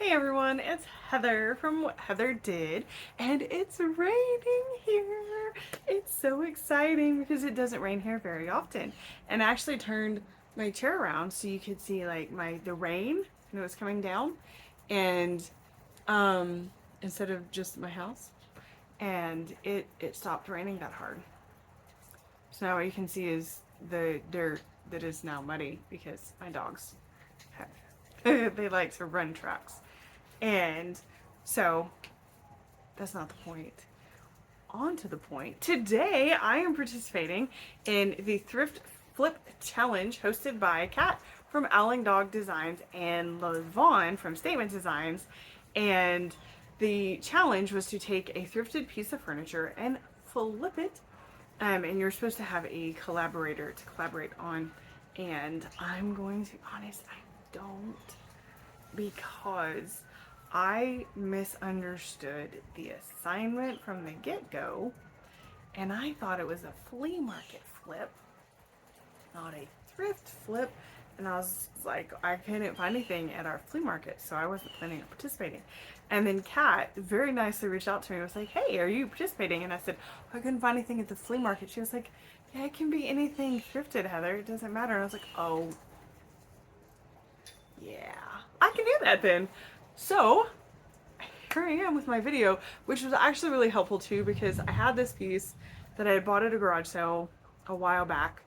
Hey everyone, it's Heather from What Heather Did, and it's raining here. It's so exciting because it doesn't rain here very often. And I actually turned my chair around so you could see like the rain and it was coming down and um instead of just my house. And it stopped raining that hard. So now what you can see is the dirt that is now muddy because my dogs have they like to run tracks. And so that's not the point. On to the point. Today I am participating in the Thrift Flip Challenge hosted by Kat from Owling Dog Designs and Vaughn from Statement Designs. And the challenge was to take a thrifted piece of furniture and flip it. And you're supposed to have a collaborator to collaborate on. And I'm going to be honest, I don't, because I misunderstood the assignment from the get-go, and I thought it was a flea market flip, not a thrift flip. And I was like, I couldn't find anything at our flea market, so I wasn't planning on participating. And then Kat very nicely reached out to me and was like, hey, are you participating? And I said, oh, I couldn't find anything at the flea market. She was like, yeah, it can be anything thrifted, Heather. It doesn't matter. And I was like, oh, yeah, I can do that then. So here I am with my video, which was actually really helpful too because I had this piece that I had bought at a garage sale a while back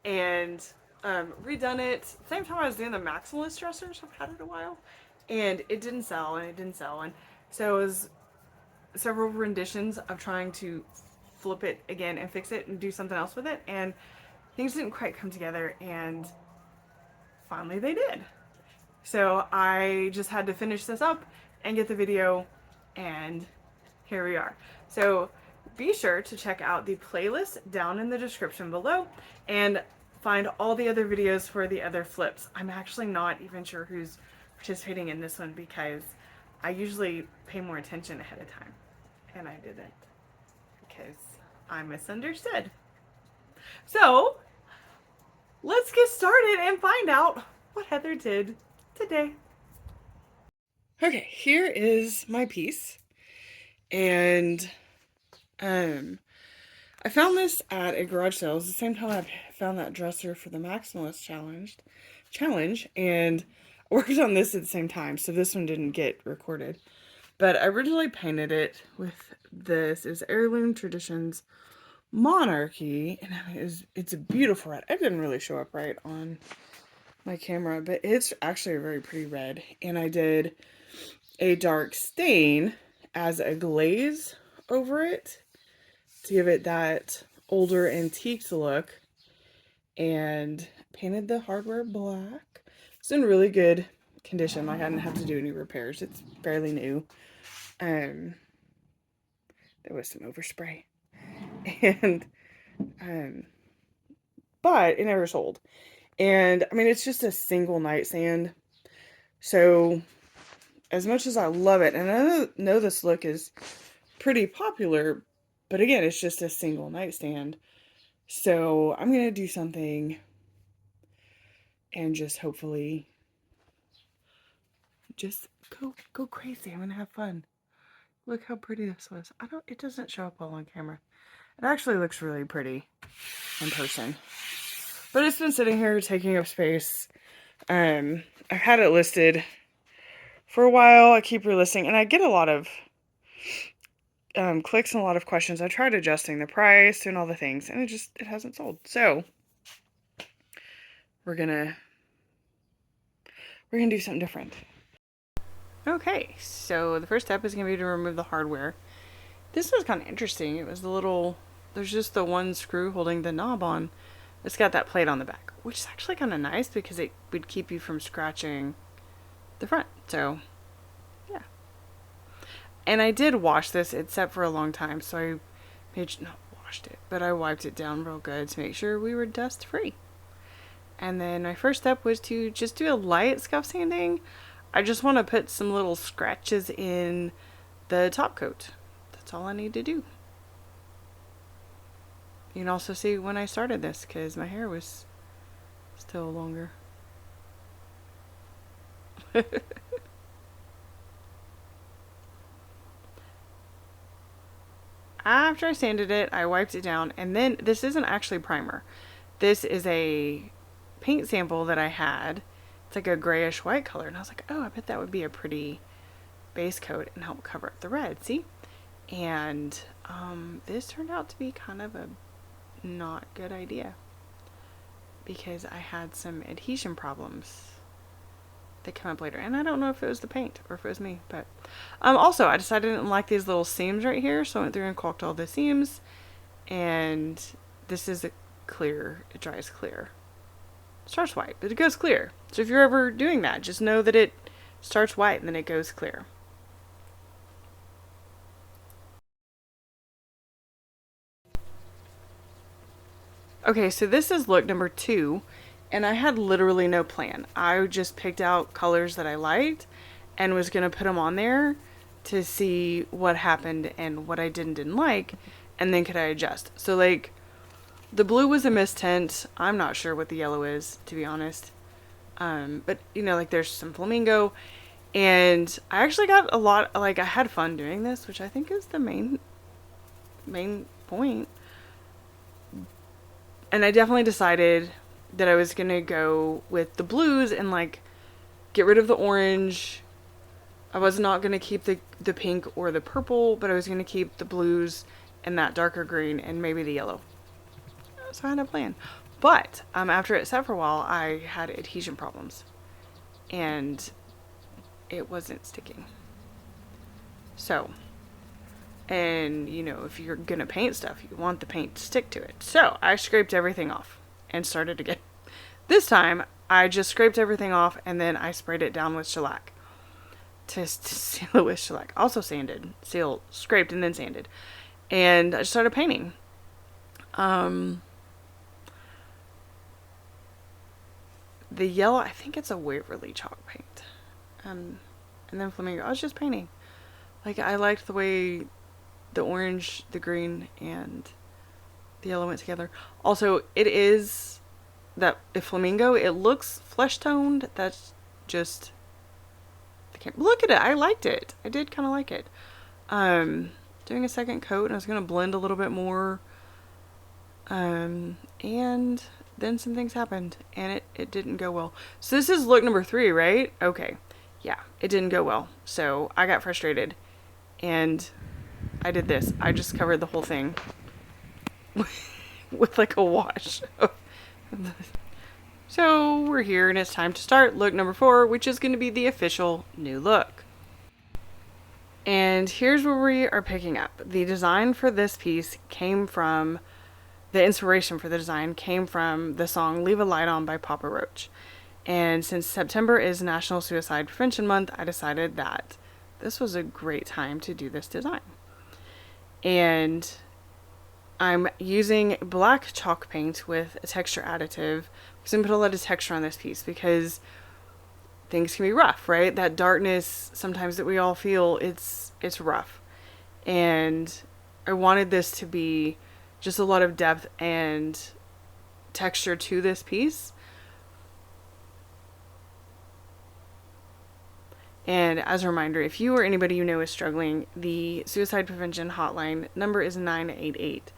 and redone it. Same time I was doing the maximalist dressers, I've had it a while, and it didn't sell and it didn't sell. And so it was several renditions of trying to flip it again and fix it and do something else with it, and things didn't quite come together, and finally they did. So I just had to finish this up and get the video, and here we are. So be sure to check out the playlist down in the description below and find all the other videos for the other flips. I'm actually not even sure who's participating in this one because I usually pay more attention ahead of time, and I didn't because I misunderstood. So let's get started and find out what Heather did today. Okay, here is my piece. And I found this at a garage sale. It was the same time I found that dresser for the Maximalist challenge, and I worked on this at the same time, so this one didn't get recorded. But I originally painted it with this. It was Heirloom Traditions Monarchy, and I mean, it's a beautiful red. It didn't really show up right on my camera, but it's actually a very pretty red. And I did a dark stain as a glaze over it to give it that older antiques look, and painted the hardware black. It's in really good condition. Like I didn't have to do any repairs. It's fairly new. There was some overspray, and um, but it never sold. And I mean, it's just a single nightstand. So as much as I love it, and I know this look is pretty popular, but again, it's just a single nightstand. So I'm going to do something and just hopefully just go crazy. I'm going to have fun. Look how pretty this was. It doesn't show up well on camera. It actually looks really pretty in person. But it's been sitting here taking up space. I've had it listed for a while. I keep relisting, and I get a lot of clicks and a lot of questions. I tried adjusting the price and all the things, and it hasn't sold. So we're gonna do something different. Okay, so the first step is gonna be to remove the hardware. This was kind of interesting. It was there's just the one screw holding the knob on. It's got that plate on the back, which is actually kind of nice because it would keep you from scratching the front. So yeah. And I did wash this. It sat for a long time, so not washed it, but I wiped it down real good to make sure we were dust free. And then my first step was to just do a light scuff sanding. I just want to put some little scratches in the top coat. That's all I need to do. You can also see when I started this because my hair was still longer. after I sanded it, I wiped it down, and then this isn't actually primer. This is a paint sample that I had. It's like a grayish white color, and I was like, oh, I bet that would be a pretty base coat and help cover up the red. See? And this turned out to be kind of a not good idea because I had some adhesion problems that come up later, and I don't know if it was the paint or if it was me. But also I decided I didn't like these little seams right here, so I went through and caulked all the seams. And this is a clear. It dries clear. It starts white, but it goes clear. So if you're ever doing that, just know that it starts white and then it goes clear. Okay, so this is look number 2, and I had literally no plan. I just picked out colors that I liked and was going to put them on there to see what happened and what I didn't like, and then could I adjust. So like the blue was a mist tint. I'm not sure what the yellow is, to be honest. But you know, like there's some flamingo, and I actually got a lot, like I had fun doing this, which I think is the main point. And I definitely decided that I was gonna go with the blues and like get rid of the orange. I was not gonna keep the pink or the purple, but I was gonna keep the blues and that darker green and maybe the yellow. So I had a plan. But after it sat for a while, I had adhesion problems and it wasn't sticking. So, and you know, if you're gonna paint stuff, you want the paint to stick to it. So I scraped everything off and started again. This time I just scraped everything off and then I sprayed it down with shellac to seal it with shellac. Also sanded, scraped and then sanded. And I just started painting. The yellow, I think it's a Waverly chalk paint. And then flamingo. I was just painting. Like I liked the way the orange, the green, and the yellow went together. Also, it is that flamingo, it looks flesh toned. That's just look at it. I liked it. I did kind of like it. Doing a second coat, and I was gonna blend a little bit more. And then some things happened, and it didn't go well. So this is look number 3, right? Okay, yeah, it didn't go well. So I got frustrated, and I did this. I just covered the whole thing with like a wash. So we're here, and it's time to start look number 4, which is going to be the official new look. And here's where we are picking up. The design for this piece came from, the inspiration for the design came from the song Leave a Light On by Papa Roach. And since September is National Suicide Prevention Month, I decided that this was a great time to do this design. And I'm using black chalk paint with a texture additive because I'm going to put a lot of texture on this piece because things can be rough, right? That darkness sometimes that we all feel, it's rough. And I wanted this to be just a lot of depth and texture to this piece. And as a reminder, if you or anybody you know is struggling, the suicide prevention hotline number is 988.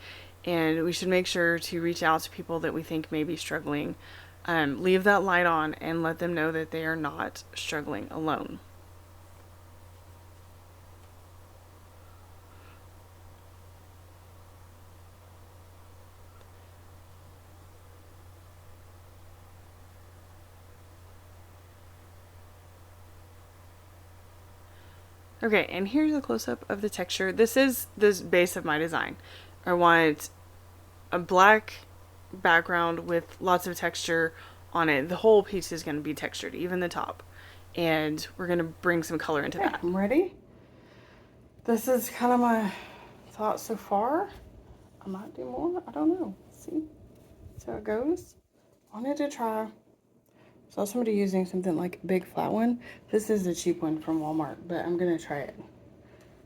And we should make sure to reach out to people that we think may be struggling. Leave that light on and let them know that they are not struggling alone. Okay, and here's a close-up of the texture. This is the base of my design. I want a black background with lots of texture on it. The whole piece is going to be textured, even the top. And we're going to bring some color into that. I'm ready. This is kind of my thought so far. I might do more. I don't know. See? So it goes. Wanted to try. Saw somebody using something like a big flat one. This is a cheap one from Walmart, but I'm going to try it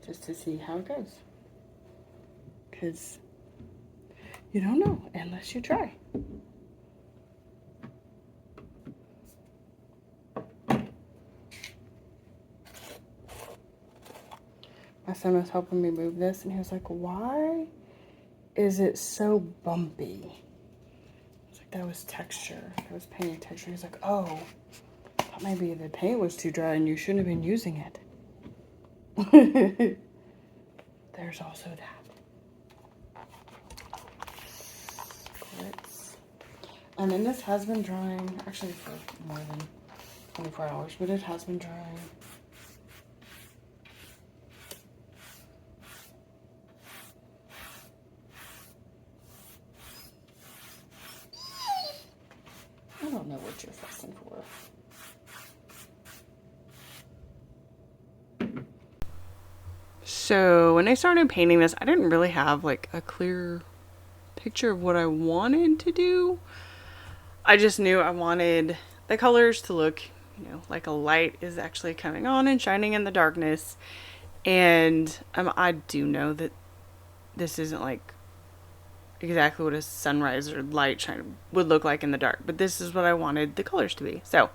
just to see how it goes. Because you don't know unless you try. My My son was helping me move this, and he was like, why is it so bumpy? It's like, that was texture. That was painting texture. He's like, oh, thought maybe the paint was too dry and you shouldn't have been using it. There's also that. Squirts. And then this has been drying, actually for more than 24 hours, but it has been drying. I don't know what you're fussing for. So when I started painting this, I didn't really have like a clear picture of what I wanted to do. I just knew I wanted the colors to look, like a light is actually coming on and shining in the darkness. And I do know that this isn't like exactly what a sunrise or light shine would look like in the dark, but this is what I wanted the colors to be. So,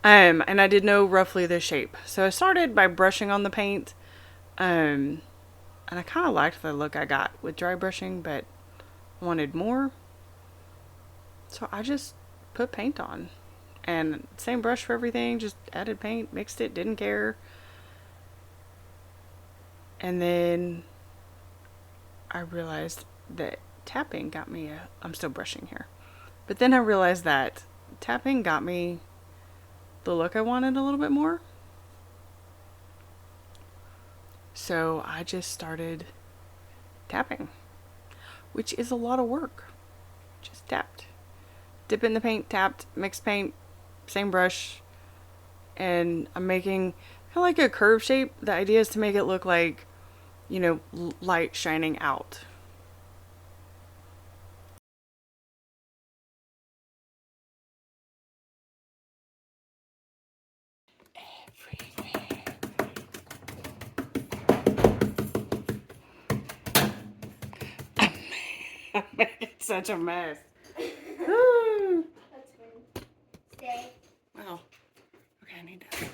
and I did know roughly the shape. So I started by brushing on the paint. And I kind of liked the look I got with dry brushing, but wanted more. So I just put paint on. And same brush for everything, just added paint, mixed it, didn't care. And then I realized that tapping got me I'm still brushing here. But then I realized that tapping got me the look I wanted a little bit more. So I just started tapping, which is a lot of work. Just tapped. Dip in the paint, tapped, mixed paint, same brush. And I'm making kind of like a curve shape. The idea is to make it look like, light shining out. Everywhere. I'm making such a mess. That's fine. Stay. Wow. Okay, I need to.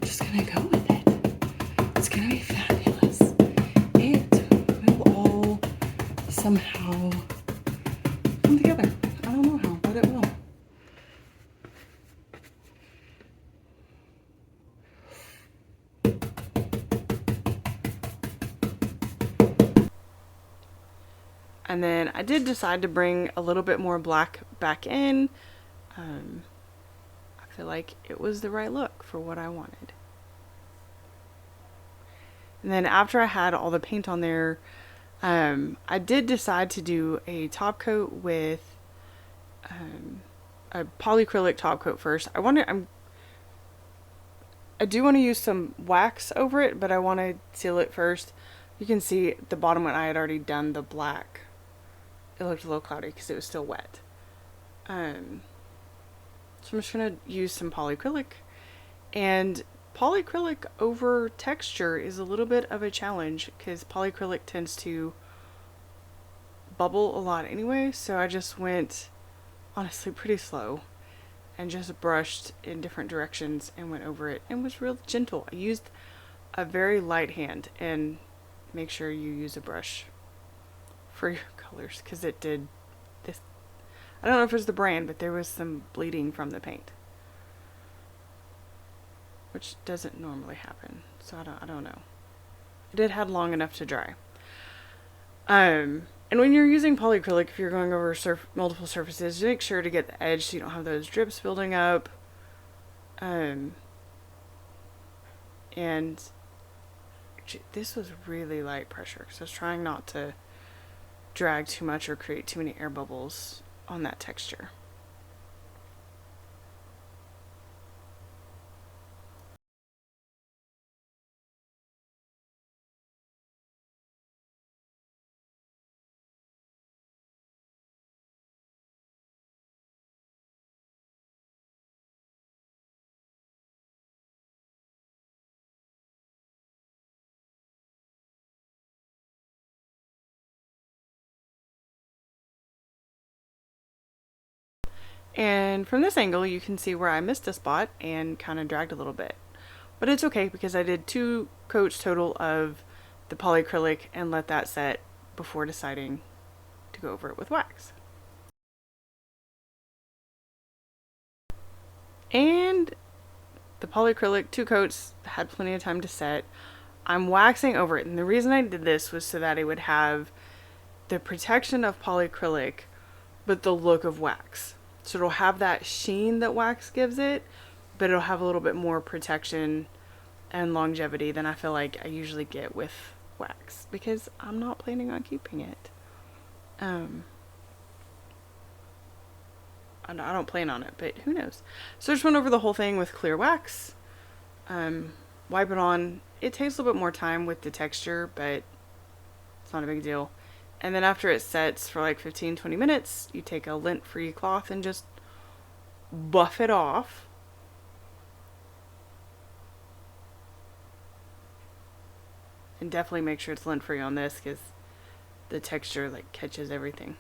I'm just gonna go with it. It's gonna be fabulous. It will all somehow come together. I don't know how, but it will. And then I did decide to bring a little bit more black back in. I feel like it was the right look for what I wanted. And then after I had all the paint on there, I did decide to do a top coat with a polyacrylic top coat first. I do want to use some wax over it, but I want to seal it first. You can see the bottom one I had already done the black. It looked a little cloudy because it was still wet. So I'm just going to use some polyacrylic. And polyacrylic over texture is a little bit of a challenge because polyacrylic tends to bubble a lot anyway. So I just went, honestly, pretty slow and just brushed in different directions and went over it and was real gentle. I used a very light hand, and make sure you use a brush for your colors because it did this. I don't know if it was the brand, but there was some bleeding from the paint, which doesn't normally happen. So I don't know. It had long enough to dry. And when you're using polyacrylic, if you're going over multiple surfaces, make sure to get the edge so you don't have those drips building up. And this was really light pressure because I was trying not to drag too much or create too many air bubbles on that texture. And from this angle, you can see where I missed a spot and kind of dragged a little bit. But it's okay because I did 2 coats total of the polyacrylic and let that set before deciding to go over it with wax. And the polyacrylic, 2 coats, had plenty of time to set. I'm waxing over it, and the reason I did this was so that it would have the protection of polyacrylic, but the look of wax. So it'll have that sheen that wax gives it, but it'll have a little bit more protection and longevity than I feel like I usually get with wax, because I'm not planning on keeping it. I don't plan on it, but who knows. So I just went over the whole thing with clear wax. Wipe it on. It takes a little bit more time with the texture, but it's not a big deal. And then after it sets for like 15-20 minutes, you take a lint-free cloth and just buff it off. And definitely make sure it's lint-free on this because the texture like catches everything.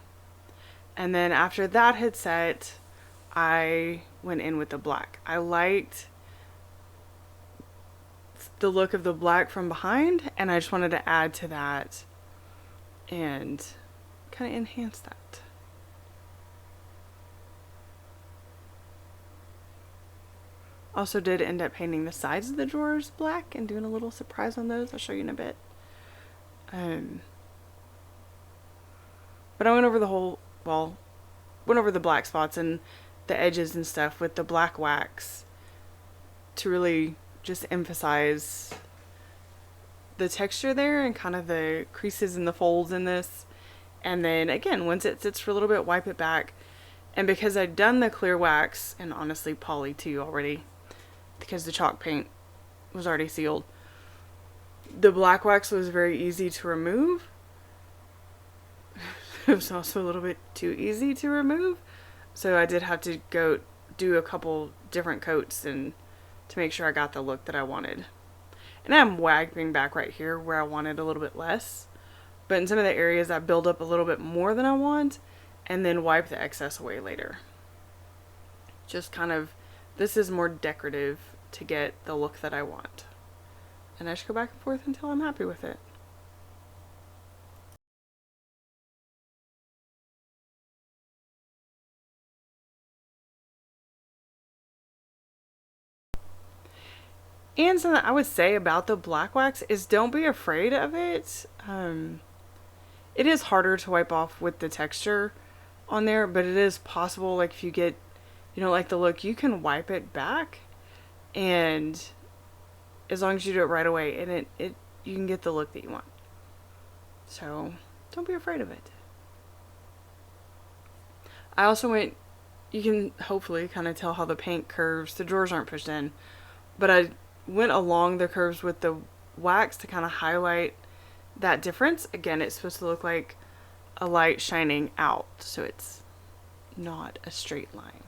And then after that had set, I went in with the black. I liked the look of the black from behind, and I just wanted to add to that and kind of enhance that. Also did end up painting the sides of the drawers black and doing a little surprise on those. I'll show you in a bit. But I went over the whole, well, went over the black spots and the edges and stuff with the black wax to really just emphasize the texture there and kind of the creases and the folds in this. And then again, once it sits for a little bit, wipe it back. And because I'd done the clear wax, and honestly poly too already, because the chalk paint was already sealed, the black wax was very easy to remove. It was also a little bit too easy to remove, so I did have to go do a couple different coats and to make sure I got the look that I wanted. And I'm wiping back right here where I wanted a little bit less, but in some of the areas I build up a little bit more than I want and then wipe the excess away later. Just kind of, this is more decorative to get the look that I want, and I just go back and forth until I'm happy with it. And something I would say about the black wax is don't be afraid of it. It is harder to wipe off with the texture on there, but it is possible, like if you get, you don't like the look, you can wipe it back, and as long as you do it right away, and it you can get the look that you want. So don't be afraid of it. I also went, you can hopefully kind of tell how the paint curves. The drawers aren't pushed in, but I went along the curves with the wax to kind of highlight that difference. Again, it's supposed to look like a light shining out, so it's not a straight line.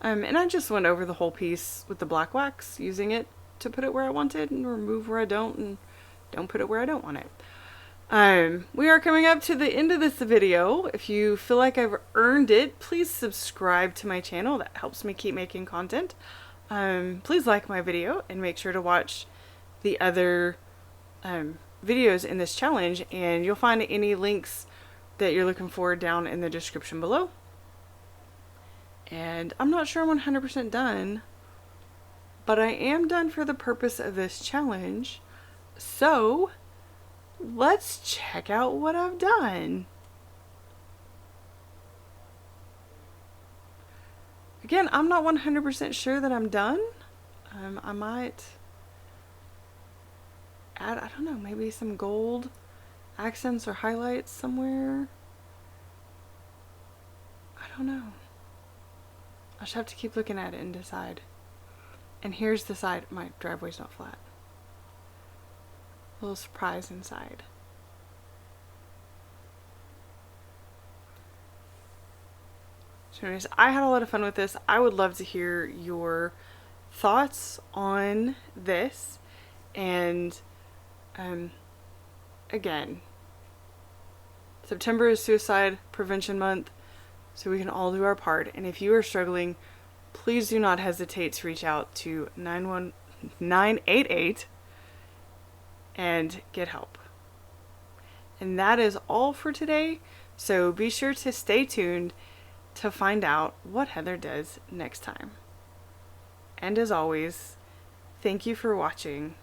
And I just went over the whole piece with the black wax, using it to put it where I wanted and remove where I don't, and don't put it where I don't want it. We are coming up to the end of this video. If you feel like I've earned it, please subscribe to my channel. That helps me keep making content. Please like my video and make sure to watch the other videos in this challenge, and you'll find any links that you're looking for down in the description below. And I'm not sure I'm 100% done, but I am done for the purpose of this challenge. So let's check out what I've done. Again, I'm not 100% sure that I'm done. I might add, I don't know, maybe some gold accents or highlights somewhere. I don't know. I'll just have to keep looking at it and decide. And here's the side. My driveway's not flat. A little surprise inside. So anyways, I had a lot of fun with this. I would love to hear your thoughts on this. And again, September is Suicide Prevention Month, so we can all do our part. And if you are struggling, please do not hesitate to reach out to 988 and get help. And that is all for today. So be sure to stay tuned to find out what Heather does next time. And as always, thank you for watching.